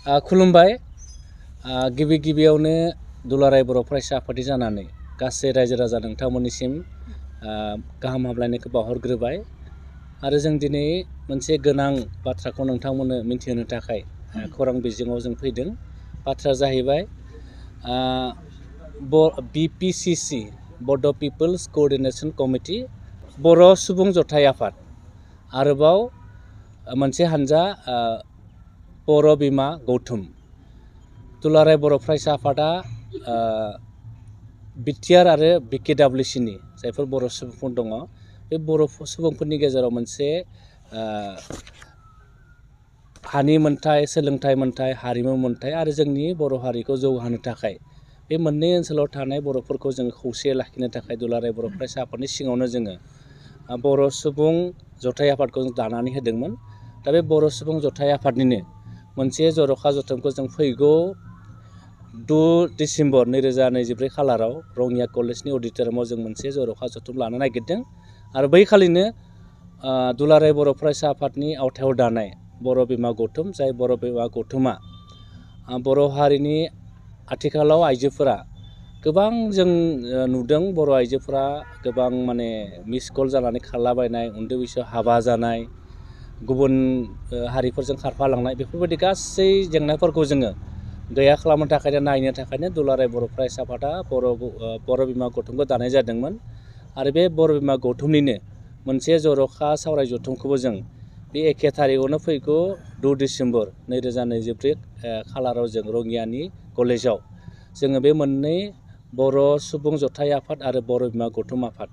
खुलुमबाय। गिबि गिबियावनो दुलाराय बर' फरायसा आफादनि जानानै गासै रायजो राजा नोंथांमोननिसिम गाहाम हामलायनायखौ बावहरग्रोबाय आरो जों दिनै मोनसे गोनां बाथ्राखौ नोंथांमोननो मिन्थिहोनो थाखाय खौरां बिजोङाव जों फैदों। बाथ्राया जाहैबाय BPCC बड' पिपोल्स क'अर्डिनेशन कमिटि बर' सुबुं जथाय आफाद आरोबाव मोनसे हानजा बर' बिमा गौथुम। दुलाराय बर' फरायसा आफादा बिटिआर आरो BKWCनि जायफोर बर' सुबुंफोर दङ, बे बर' सुबुंफोरनि गेजेराव मोनसे हानि मोनथाय, सोलोंथाइ मोनथाय, हारिमु मोनथाय आरो जोंनि बर' हारिखौ जौगाहोनो थाखाय बे मोननै ओनसोलाव थानाय बर'फोरखौ जों खौसेयै लाखिनो थाखाय दुलाराय बर' फरायसा आफादनि सिङावनो जोङो बर' सुबुं जथाय आफादखौ जों दानानै होदोंमोन। दा बे बर' सुबुं जथाय आफादनिनो मोनसे जर'खा जथुमखौ जों फैगौ 2 डिसेम्बर 2024 खालाराव रङिया कलेजनि अडिट'रियामाव जों मोनसे जर'खा जथुम लानो नागिरदों आरो बै खालिनो दुलाराय बर' फरायसा आफादनि आवथायाव दानाय बर' बिमा गौथुम, जाय बर' बिमा गौथुमा बर' हारिनि आथिखालाव आइजोफोरा गोबां जों नुदों, बर' आइजोफोरा गोबां मिस कल जानानै खारलाबायनाय, उन्दै बैसोआव हाबा जानाय, गुबुन हारिफोरजों खारफालांनाय, बेफोरबायदि गासै जेंनाफोरखौ जोङो गैया खालामनो थाखायनो नायनो थाखायनो दुलाराय बर' फरायसा आफादा बर' बिमा गौथुमखौ दानाय जादोंमोन आरो बे बर' बिमा गौथुमनिनो मोनसे जर'खा सावराय जथुमखौबो जों बे एखे थारिखआवनो फैगौ 2 डिसेम्बर 2024 खालाराव जों रङियानि कलेजाव जोङो बे मोननै बर' सुबुं जथाय आफाद आरो बर' बिमा गौथुम आफाद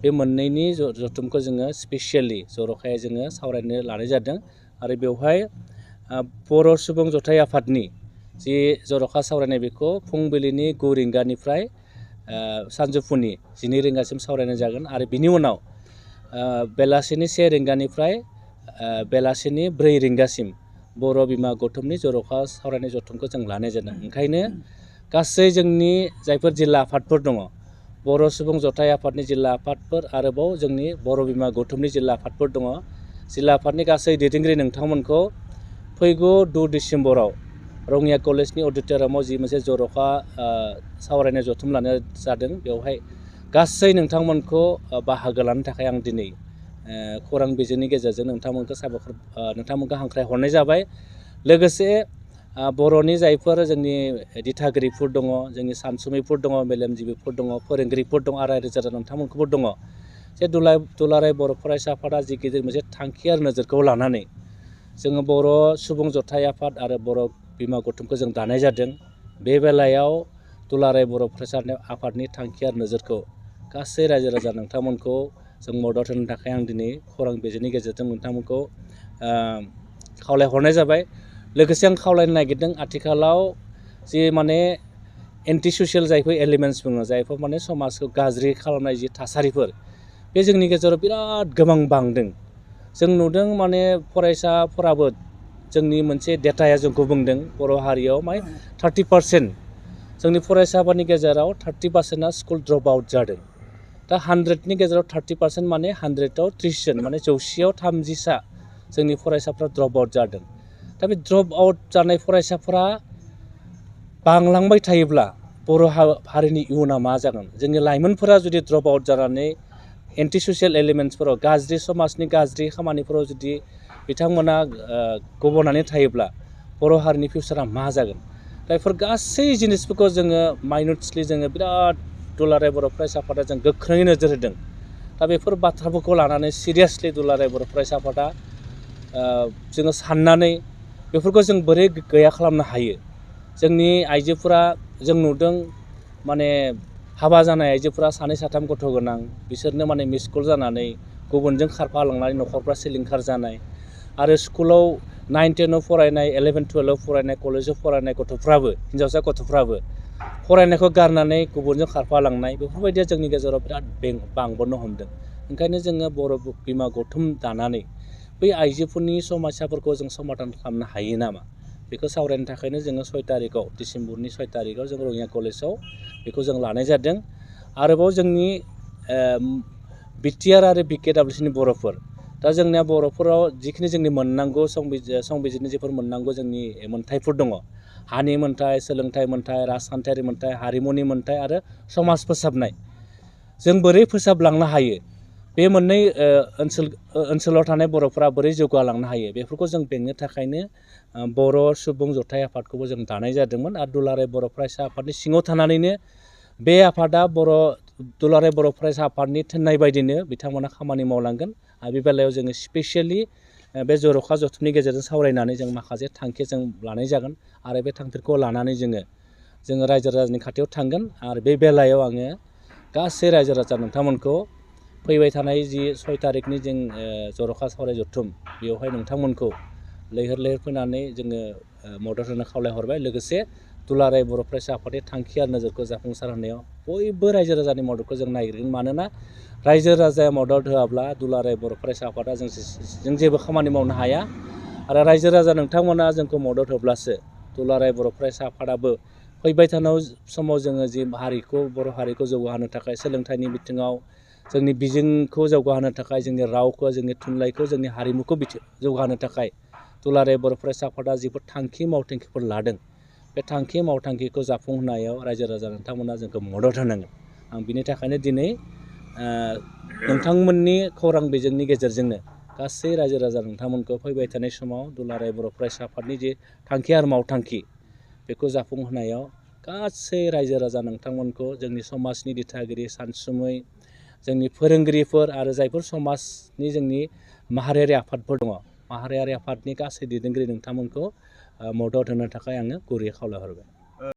बे मोननैनि जथुमखौ जोङो स्पेसियेलि जर'खायै जोङो सावरायनो लानाय जादों आरो बेवहाय बर' सुबुं जथाय आफादनि जि जर'खा सावरायनाय बेखौ फुंबिलिनि 9 रिंगानिफ्राय सानजौफुनि 12 रिंगासिम सावरायनाय जागोन आरो बिनि उनाव बेलासिनि 1 रिंगानिफ्राय बेलासिनि 4 रिंगासिम बर' बिमा गौथुमनि जर'खा सावरायनाय जथुमखौ जों लानाय जादों। ओंखायनो गासै जोंनि जायफोर जिल्ला आफादफोर दङ, बर' सुबुं जथाय आफादनि जिल्ला आफादफोर आरोबाव जोंनि बर' बिमा गौथुमनि जिल्ला आफादफोर दङ, जिल्ला आफादनि गासै दैदेनगिरि नोंथांमोनखौ फैगौ 2 डिसेम्बराव रङिया कलेजनि अडिट'रियामाव जि मोनसे जर'खा सावरायनाय जथुम लानाय जादों, बेवहाय गासै नोंथांमोनखौ बाहागो लानो थाखाय आं दिनै खौरां बिजोंनि गेजेरजों नोंथांमोनखौ हांख्रायहरनाय जाबाय। लोगोसे बर'नि जायफोर जोंनि दिथागिरिफोर दङ, जोंनि सानसुमैफोर दङ, मेलेमजिबिफोर दङ, फोरोंगिरिफोर दङ आरो रायजो राजा नोंथांमोनखौबो दङ जे दुलाराय बर' फरायसा आफादा जि गिदिर मोनसे थांखि आरो नोजोरखौ लानानै जोङो बर' सुबुं जथाय आफाद आरो बर' बिमा गौथुमखौ जों दानाय जादों। बे बेलायाव दुलाराय बर' फरायसा आफादनि थांखि आरो नोजोरखौ गासै रायजो राजा नोंथांमोनखौ जों मदद होनो थाखाय आं दिनै खौरां बिजोंनि गेजेरजों नोंथांमोनखौ खावलायहरनाय जाबाय। लोगोसे आं खावलायनो नागिरदों, आथिखालाव जि एन्टि ससियेल जायफोर एलिमेन्टस बुङो, जायफोर समाजखौ गाज्रि खालामनाय जि थासारिफोर, बे जोंनि गेजेराव बिराद गोबां बांदों। जों नुदों फरायसाफोराबो जोंनि मोनसे डेटाया जोंखौ बुंदों बर' हारियाव 30% जोंनि फरायसाफोरनि गेजेराव 30%आ स्कुल ड्रप आउट जादों। दा 100नि गेजेराव 30% 100आव 30 जन 100आव 30सा जोंनि फरायसाफ्रा ड्रप आउट जादों। दा बे ड्रप आउट जानाय फरायसाफोरा बांलांबाय थायोब्ला बर' हारिनि इयुना मा जागोन? जोंनि लाइमोनफोरा जुदि ड्रप आउट जानानै एन्टि ससियेल एलिमेन्ट्सफोराव, गाज्रि समाजनि गाज्रि खामानिफोराव जुदि बिथांमोना गब'नानै थायोब्ला बर' हारिनि फिउचारा मा जागोन? दा बेफोर गासै जिनिसफोरखौ जोङो माइनटली जोङो बिराद दुलाराय बर' फरायसा आफादा जों गोख्रोङै नोजोर होदों। दा बेफोर बाथ्राफोरखौ लानानै सिरियासलि दुलाराय बर' फरायसा आफादा जोङो साननानै बेफोरखौ जों बोरै गैया खालामनो हायो। जोंनि आइजोफोरा जों नुदों हाबा जानाय आइजोफोरा 2-3 गथ' गोनां, बिसोरनो मिस कल जानानै गुबुनजों खारफालांनानै न'खरफ्रा सिलिंखार जानाय आरो स्कुलाव 9-10आव फरायनाय, 11-12आव फरायनाय, कलेजाव फरायनाय गथ'फ्राबो, हिन्जावसा गथ'फ्राबो फरायनायखौ गारनानै गुबुनजों खारफालांनाय, बेफोरबायदिया जोंनि गेजेराव बिराद बांबोनो हमदों। ओंखायनो जोङो बर' बिमा गौथुम दानानै बै आइजोफोरनि समस्याफोरखौ जों समाधान खालामनो हायो नामा, बेखौ सावरायनो थाखायनो जोङो 6 तारिखआव डिसेम्बरनि 6 तारिखआव जों रङिया कलेजाव बेखौ जों लानाय जादों। आरोबाव जोंनि बिटिआर आरो BKWCनि बर'फोर दा जोंनिया बर'फोराव जिखिनि जोंनि मोननांगौ संबिजिरनि जिफोर मोननांगौ जोंनि मोन्थाइफोर दङ हानि मोन्थाइ सोलोंथाइ मोन्थाइ राजखान्थियारि मोन्थाइ हारिमुनि मोन्थाइ आरो समाज फोसाबनाय जों बोरै फोसाबलांनो हायो बे मोननै ओनसोलाव थानाय बर'फोरा बोरै जौगालांनो हायो बेफोरखौ जों बेंनो थाखायनो बर' सुबुं जथाय आफादखौबो जों दानाय जादोंमोन आरो दुलाराय बर' फरायसा आफादनि सिङाव थानानैनो बे आफादा दुलाराय बर' फरायसा आफादनि थिननाय बायदिनो बिथांमोना खामानि मावलांगोन आरो बे बेलायाव जोङो स्पेसियेलि बे जर'खा जथुमनि गेजेरजों सावरायनानै जों माखासे थांखि जों लानाय जागोन आरो बे थांखिखौ लानानै जोङो रायजो राजानि खाथियाव थांगोन आरो बे बेलायाव आङो गासै रायजो राजा नोंथांमोनखौ फैबाय थानाय जि 6 तारिखनि जों जर'खा सावराय जथुम बेवहाय नोंथांमोनखौ लैहोर लैहोर फैनानै जोङो मदद होनो खावलायहरबाय लोगोसे दुलाराय बर' फरायसा आफादनि थांखि आरो नोजोरखौ जाफुंसार होनायाव बयबो रायजो राजानि मददखौ जों नागिरगोन मानोना रायजो राजाया मदद होआब्ला दुलाराय बर' फरायसा आफादा जों जेबो खामानि मावनो हाया आरो रायजो राजा नोंथांमोना जोंखौ मदद होब्लासो दुलाराय बर' फरायसा आफादाबो फैबाय थानाय समाव जोङो जि बर' हारिखौ जौगाहोनो थाखाय सोलोंथाइनि बिथिङाव जोंनि बिजोंखौ जौगाहोनो थाखाय जोंनि रावखौ जोंनि थुनलाइखौ जोंनि हारिमुखौ जौगाहोनो थाखाय दुलाराय बर' फरायसा आफादा जिफोर थांखि मावथांखिफोर लादों बे थांखि मावथांखिखौ जाफुंहोनायाव रायजो राजा नोंथांमोना जोंखौ मदद होनांगोन आं बिनि थाखायनो दिनै नोंथांमोननि खौरां बिजोंनि गेजेरजोंनो गासै रायजो राजा नोंथांमोनखौ फैबाय थानाय समाव दुलाराय बर' फरायसा आफादनि जे थांखि आरो मावथांखि बेखौ जाफुंहोनायाव गासै रायजो राजा नोंथांमोनखौ जोंनि समाजनि दिथागिरि सानसुमै जोंनि फोरोंगिरिफोर आरो जायफोर समाजनि जोंनि माहारियारि आफादफोर दङ माहारियारि आफादनि गासै दैदेनगिरि नोंथांमोनखौ मदद होनो थाखाय आङो गुरैयै खावलायहरबाय।